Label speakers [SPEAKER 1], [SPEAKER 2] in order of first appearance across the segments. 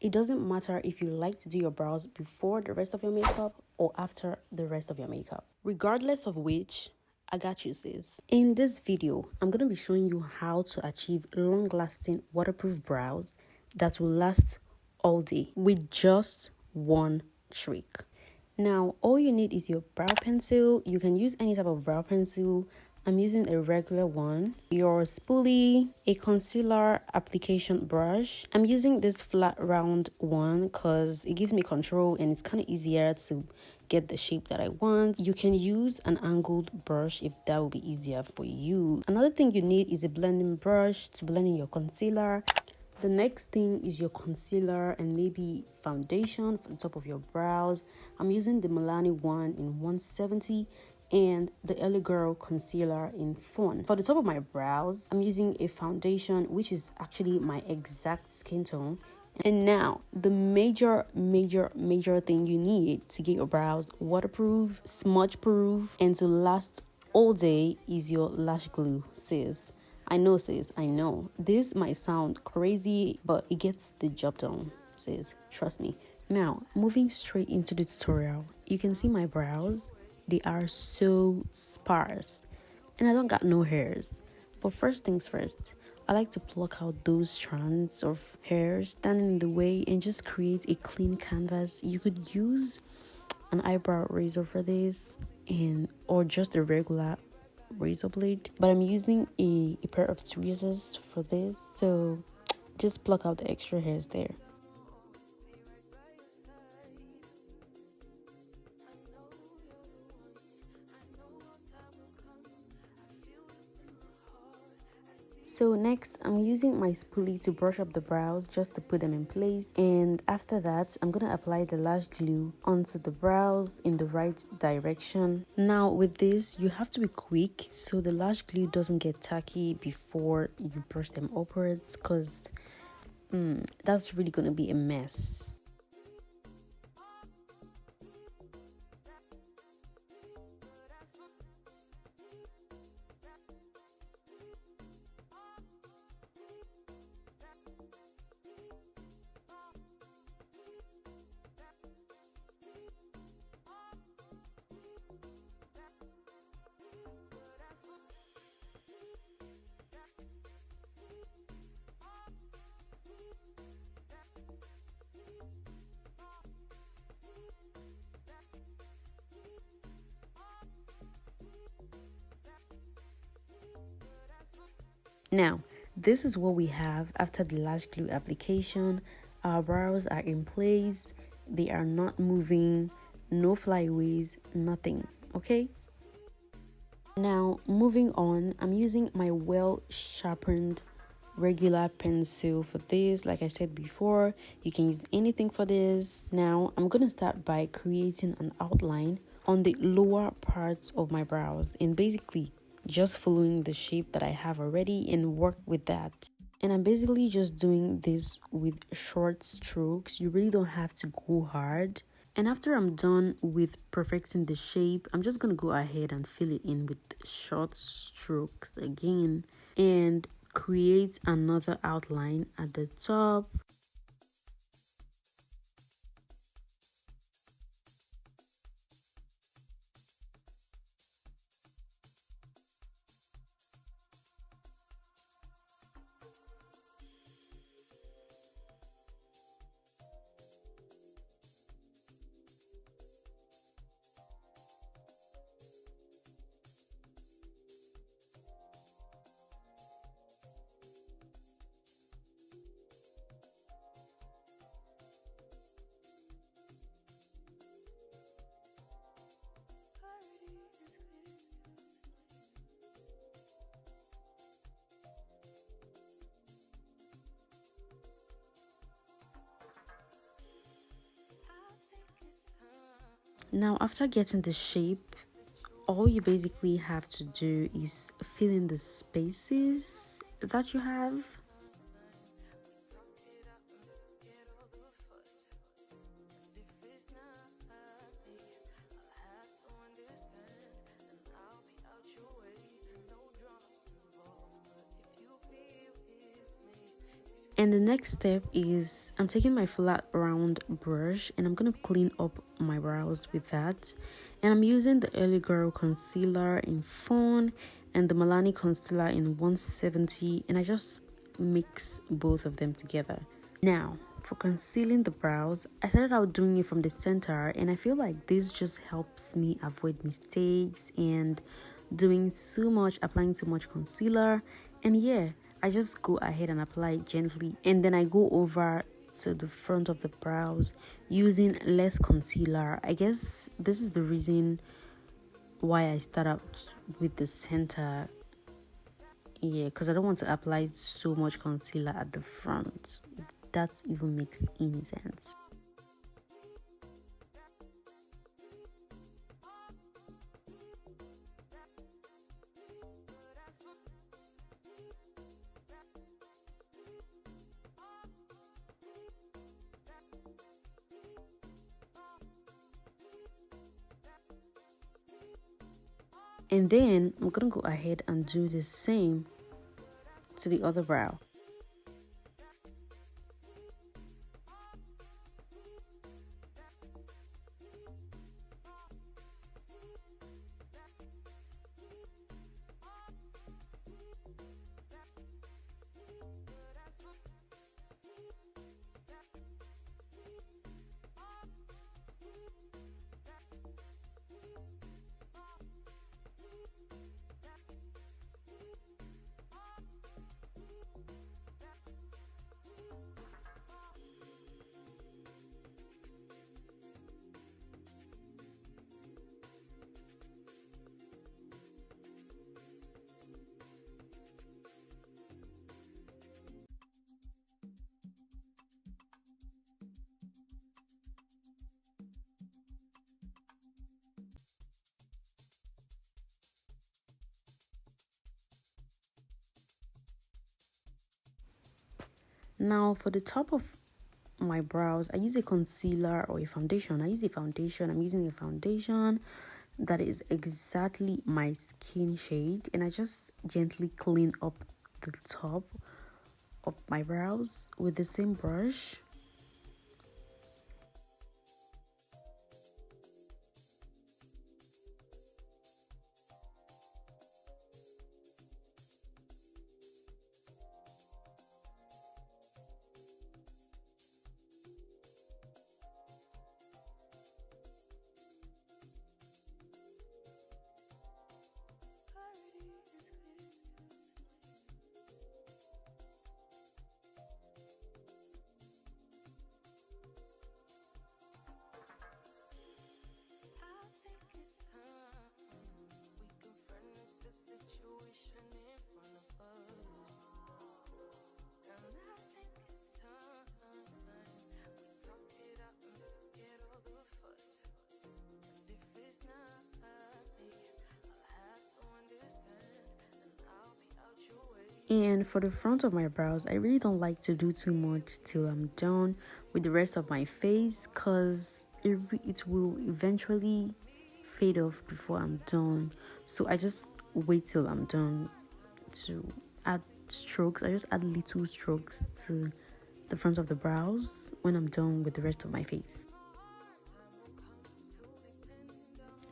[SPEAKER 1] It doesn't matter if you like to do your brows before the rest of your makeup or after the rest of your makeup. Regardless of which, I got you, sis. In this video, I'm going to be showing you how to achieve long-lasting waterproof brows that will last all day with just one trick. Now, all you need is your brow pencil. You can use any type of brow pencil. I'm using a regular one, your spoolie, a concealer application brush. I'm using this flat round one because it gives me control and it's kind of easier to get the shape that I want. You can use an angled brush if that will be easier for you. Another thing you need is a blending brush to blend in your concealer. The next thing is your concealer and maybe foundation for the top of your brows. I'm using the Milani one in 170 and the LA Girl concealer in Fawn. For the top of my brows, I'm using a foundation which is actually my exact skin tone. And now the major thing you need to get your brows waterproof, smudge proof, and to last all day is your lash glue, sis. I know, sis, I know this might sound crazy, but it gets the job done, sis, trust me. Now moving straight into the tutorial, you can see my brows. They are so sparse and I don't got no hairs. But first things first, I like to pluck out those strands of hair standing in the way and just create a clean canvas. You could use an eyebrow razor for this or just a regular razor blade, but I'm using a pair of tweezers for this, so just pluck out the extra hairs there. So next, I'm using my spoolie to brush up the brows just to put them in place. And after that, I'm going to apply the lash glue onto the brows in the right direction. Now with this, you have to be quick so the lash glue doesn't get tacky before you brush them upwards, because that's really going to be a mess. Now, this is what we have after the lash glue application. Our brows are in place. They are not moving, no flyaways, nothing, okay? Now, moving on, I'm using my well sharpened regular pencil for this. Like I said before, you can use anything for this. Now, I'm going to start by creating an outline on the lower parts of my brows and basically just following the shape that I have already and work with that. And I'm basically just doing this with short strokes. You really don't have to go hard. And after I'm done with perfecting the shape, I'm just gonna go ahead and fill it in with short strokes again and create another outline at the top. Now, after getting the shape, all you basically have to do is fill in the spaces that you have. And the next step is I'm taking my flat round brush and I'm gonna clean up my brows with that. And I'm using the Early Girl concealer in Fawn and the Milani concealer in 170, and I just mix both of them together. Now for concealing the brows, I started out doing it from the center, and I feel like this just helps me avoid mistakes and applying too much concealer. And yeah, I just go ahead and apply it gently, and then I go over to the front of the brows using less concealer. I guess this is the reason why I start out with the center. Yeah, because I don't want to apply so much concealer at the front. That even makes any sense. And then I'm gonna go ahead and do the same to the other brow. Now for the top of my brows, I use a concealer or a foundation. I'm using a foundation that is exactly my skin shade, and I just gently clean up the top of my brows with the same brush. And for the front of my brows, I really don't like to do too much till I'm done with the rest of my face, because it will eventually fade off before I'm done. So I just wait till I'm done to add strokes. I just add little strokes to the front of the brows when I'm done with the rest of my face.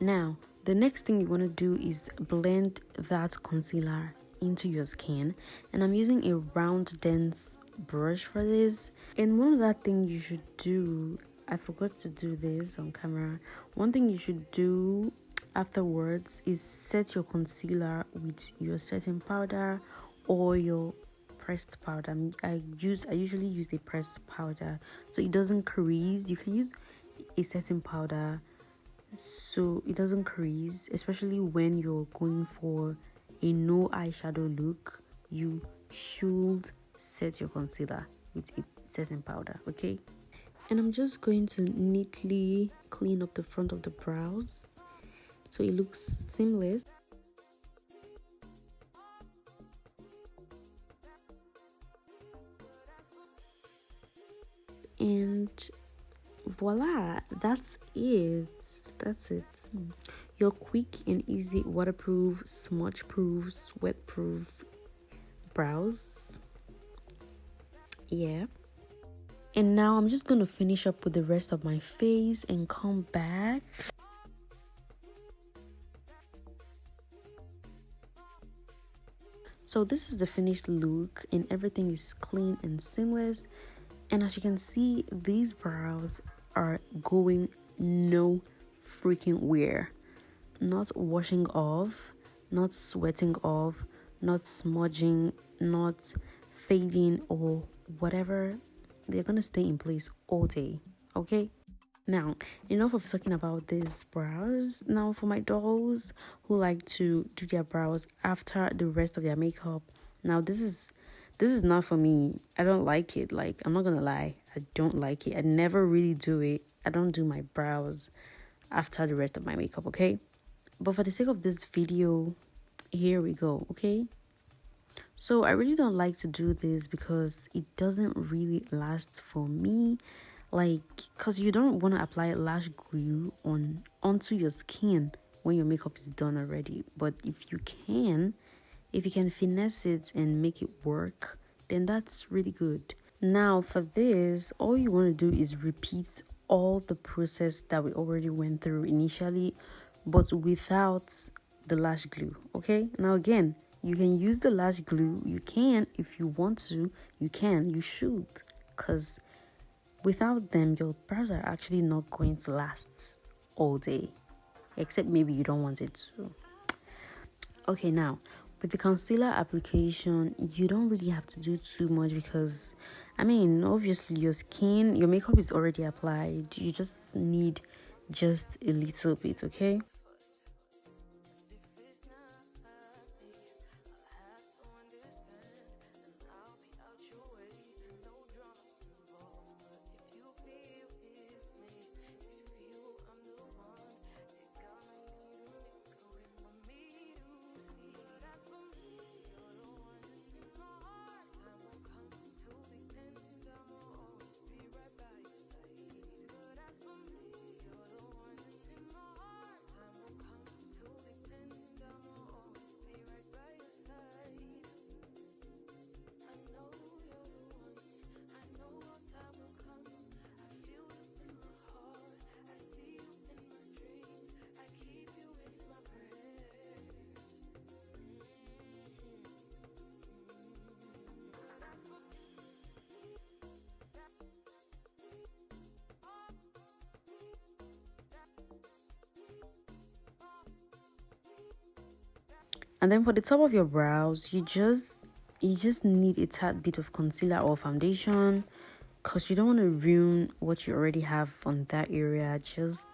[SPEAKER 1] Now the next thing you want to do is blend that concealer into your skin, and I'm using a round dense brush for this. And one other thing you should do, I forgot to do this on camera, one thing you should do afterwards is set your concealer with your setting powder or your pressed powder. I usually use a pressed powder so it doesn't crease. You can use a setting powder so it doesn't crease, especially when you're going for a no eyeshadow look. You should set your concealer with a setting powder, okay? And I'm just going to neatly clean up the front of the brows so it looks seamless. And voila, that's it. Your quick and easy waterproof, smudge proof, sweat proof brows. Yeah. And now I'm just gonna finish up with the rest of my face and come back. So this is the finished look and everything is clean and seamless. And as you can see, these brows are going no freaking where. Not washing off, not sweating off, not smudging, not fading or whatever. They're gonna stay in place all day. Okay. Now, enough of talking about these brows. Now, for my dolls who like to do their brows after the rest of their makeup. Now, this is not for me. I don't like it. Like, I'm not gonna lie, I don't like it. I never really do it. I don't do my brows after the rest of my makeup, okay? But for the sake of this video, here we go, okay? So I really don't like to do this because it doesn't really last for me, like, because you don't want to apply lash glue onto your skin when your makeup is done already. But if you can finesse it and make it work, then that's really good. Now for this, all you want to do is repeat all the process that we already went through initially, but without the lash glue. Okay, now again, you can use the lash glue. You can, if you want to, you should, because without them your brows are actually not going to last all day, except maybe you don't want it to. Okay, now with the concealer application, you don't really have to do too much because I mean, obviously your makeup is already applied. You just need just a little bit, okay? And then for the top of your brows, you just need a tad bit of concealer or foundation, because you don't want to ruin what you already have on that area, just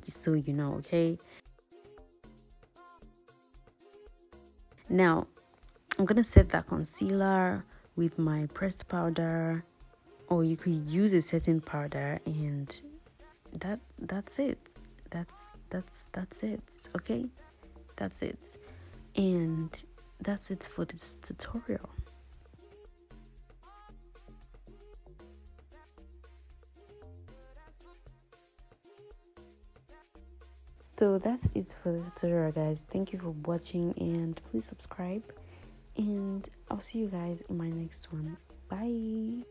[SPEAKER 1] so you know, okay? Now I'm gonna set that concealer with my pressed powder, or you could use a setting powder, and that's it. That's it. Okay, that's it. And that's it for this tutorial. So that's it for this tutorial, guys. Thank you for watching, and please subscribe, and I'll see you guys in my next one. Bye.